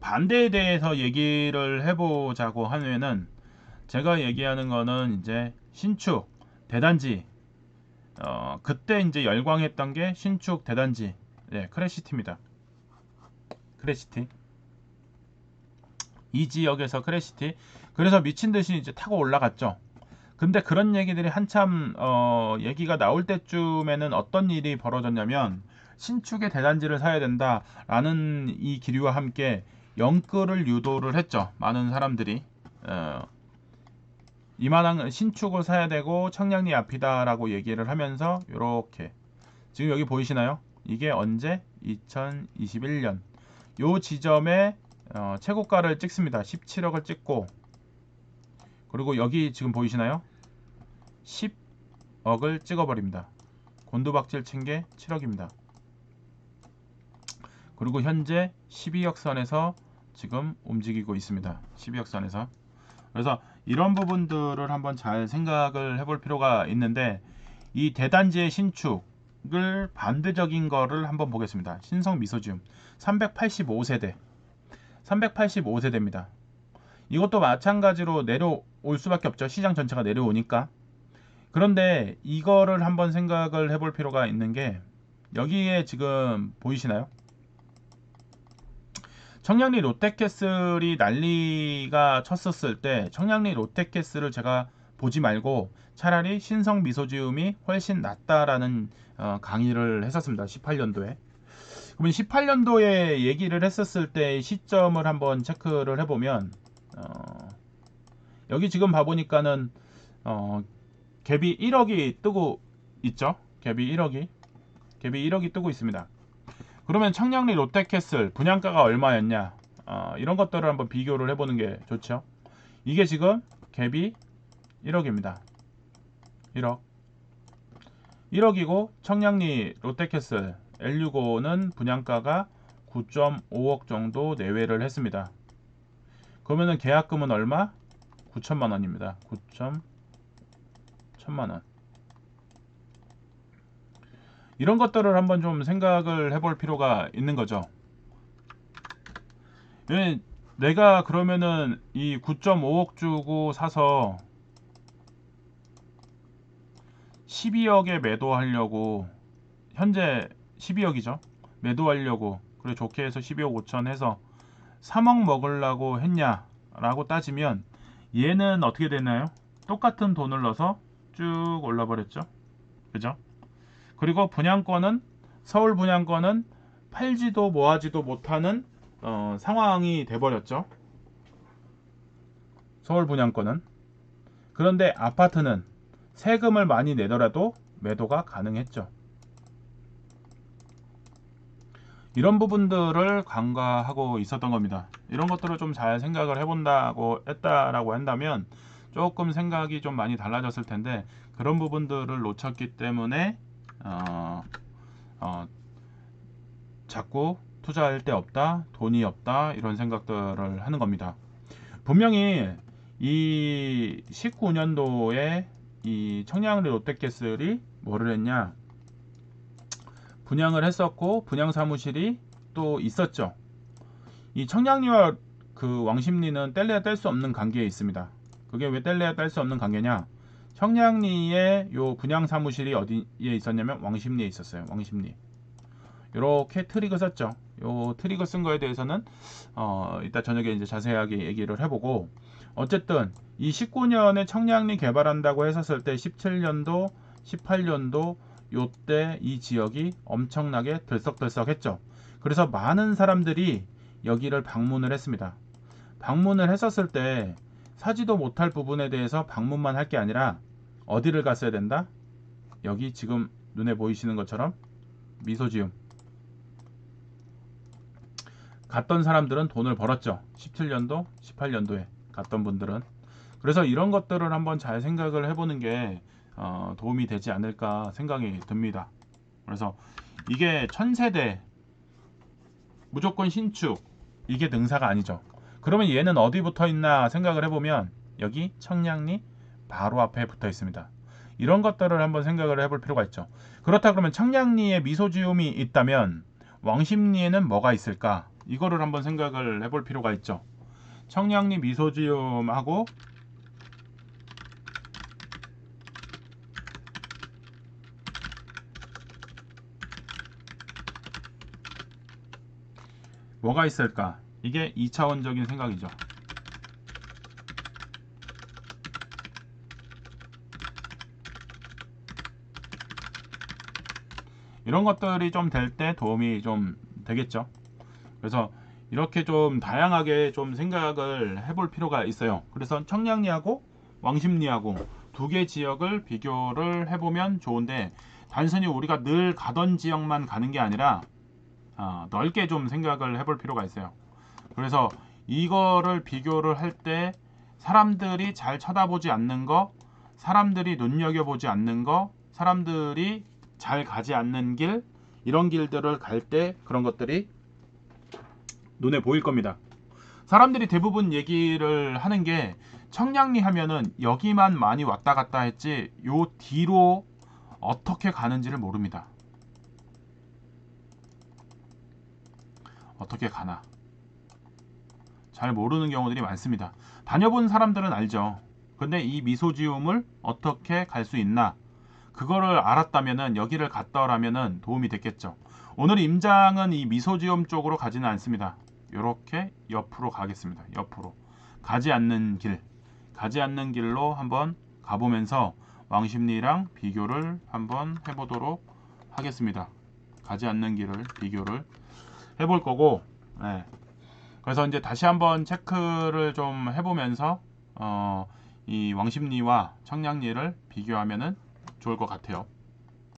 반대에 대해서 얘기를 해보자고 하면은 제가 얘기하는 거는 이제 신축 대단지, 그때 이제 열광했던 게 신축 대단지, 네, 크래시티입니다. 크래시티. 이 지역에서 크래시티. 그래서 미친 듯이 이제 타고 올라갔죠. 근데 그런 얘기들이 한참 얘기가 나올 때쯤에는 어떤 일이 벌어졌냐면, 신축의 대단지를 사야 된다라는 이 기류와 함께 영끌을 유도를 했죠. 많은 사람들이 이만한 신축을 사야 되고 청량리 앞이다라고 얘기를 하면서, 이렇게 지금 여기 보이시나요? 이게 언제? 2021년 요 지점에 최고가를 찍습니다. 17억을 찍고, 그리고 여기 지금 보이시나요? 10억을 찍어버립니다. 곤두박질 친 게 7억입니다. 그리고 현재 12억 선에서 지금 움직이고 있습니다. 12억 선에서. 그래서 이런 부분들을 한번 잘 생각을 해볼 필요가 있는데, 이 대단지의 신축을 반대적인 거를 한번 보겠습니다. 신성 미소지움 385세대 385세대입니다. 이것도 마찬가지로 내려올 수밖에 없죠. 시장 전체가 내려오니까. 그런데 이거를 한번 생각을 해볼 필요가 있는 게, 여기에 지금 보이시나요? 청량리 롯데캐슬이 난리가 쳤었을 때 청량리 롯데캐슬을 제가 보지 말고 차라리 신성 미소지움이 훨씬 낫다라는 강의를 했었습니다. 18년도에. 그러면 18년도에 얘기를 했었을 때 시점을 한번 체크를 해보면, 여기 지금 봐보니까는 갭이 1억이 뜨고 있죠. 갭이 1억이 뜨고 있습니다. 그러면 청량리 롯데캐슬 분양가가 얼마였냐, 이런 것들을 한번 비교를 해보는 게 좋죠. 이게 지금 갭이 1억입니다. 1억이고 청량리 롯데캐슬 L65는 분양가가 9.5억 정도 내외를 했습니다. 그러면은 계약금은 얼마? 9천만원입니다. 9천만원. 이런 것들을 한번 좀 생각을 해볼 필요가 있는 거죠. 내가 그러면은 이 9.5억 주고 사서 12억에 매도하려고, 현재 12억이죠. 매도하려고, 그리고 좋게 해서 12억 5천 해서 3억 먹으려고 했냐라고 따지면, 얘는 어떻게 되나요? 똑같은 돈을 넣어서 쭉 올라버렸죠. 그죠? 그리고 분양권은, 서울 분양권은 팔지도 뭐하지도 못하는 상황이 돼버렸죠. 서울 분양권은. 그런데 아파트는 세금을 많이 내더라도 매도가 가능했죠. 이런 부분들을 간과하고 있었던 겁니다. 이런 것들을 좀 잘 생각을 해본다고 했다라고 한다면 조금 생각이 좀 많이 달라졌을 텐데, 그런 부분들을 놓쳤기 때문에 자꾸 투자할 데 없다, 돈이 없다, 이런 생각들을 하는 겁니다. 분명히 이 19년도에 이 청량리 롯데캐슬이 뭐를 했냐, 분양을 했었고 분양 사무실이 또 있었죠. 이 청량리와 그 왕십리는 뗄래야 뗄 수 없는 관계에 있습니다. 그게 왜 뗄래야 뗄 수 없는 관계냐? 청량리에 요 분양 사무실이 어디에 있었냐면 왕십리에 있었어요. 왕십리. 이렇게 트릭을 썼죠. 요 트릭을 쓴 거에 대해서는 이따 저녁에 이제 자세하게 얘기를 해보고, 어쨌든 이 19년에 청량리 개발한다고 했었을 때 17년도, 18년도 요때 이 지역이 엄청나게 들썩들썩했죠. 그래서 많은 사람들이 여기를 방문을 했습니다. 방문을 했었을 때 사지도 못할 부분에 대해서 방문만 할 게 아니라 어디를 갔어야 된다? 여기 지금 눈에 보이시는 것처럼 미소지움 갔던 사람들은 돈을 벌었죠. 17년도, 18년도에 갔던 분들은. 그래서 이런 것들을 한번 잘 생각을 해보는 게 도움이 되지 않을까 생각이 듭니다. 그래서 이게 1000세대 무조건 신축, 이게 능사가 아니죠. 그러면 얘는 어디 붙어 있나 생각을 해보면 여기 청량리 바로 앞에 붙어 있습니다. 이런 것들을 한번 생각을 해볼 필요가 있죠. 그렇다 그러면 청량리에 미소지움이 있다면 왕십리에는 뭐가 있을까? 이거를 한번 생각을 해볼 필요가 있죠. 청량리 미소지음하고 뭐가 있을까? 이게 2차원적인 생각이죠. 이런 것들이 좀 될 때 도움이 좀 되겠죠. 그래서 이렇게 좀 다양하게 좀 생각을 해볼 필요가 있어요. 그래서 청량리하고 왕십리하고 두 개 지역을 비교를 해보면 좋은데, 단순히 우리가 늘 가던 지역만 가는 게 아니라 넓게 좀 생각을 해볼 필요가 있어요. 그래서 이거를 비교를 할 때 사람들이 잘 쳐다보지 않는 거, 사람들이 눈여겨보지 않는 거, 사람들이 잘 가지 않는 길, 이런 길들을 갈 때 그런 것들이 눈에 보일 겁니다. 사람들이 대부분 얘기를 하는 게, 청량리 하면은 여기만 많이 왔다 갔다 했지 요 뒤로 어떻게 가는지를 모릅니다. 어떻게 가나 잘 모르는 경우들이 많습니다. 다녀본 사람들은 알죠. 근데 이 미소지움을 어떻게 갈 수 있나, 그거를 알았다면은, 여기를 갔더라면은 도움이 됐겠죠. 오늘 임장은 이 미소지움 쪽으로 가지는 않습니다. 이렇게 옆으로 가겠습니다. 옆으로 가지 않는 길로 한번 가보면서 왕십리랑 비교를 한번 해보도록 하겠습니다. 가지 않는 길을 비교를 해볼 거고, 네. 그래서 이제 다시 한번 체크를 좀 해보면서 이 왕십리와 청량리를 비교하면은 좋을 것 같아요.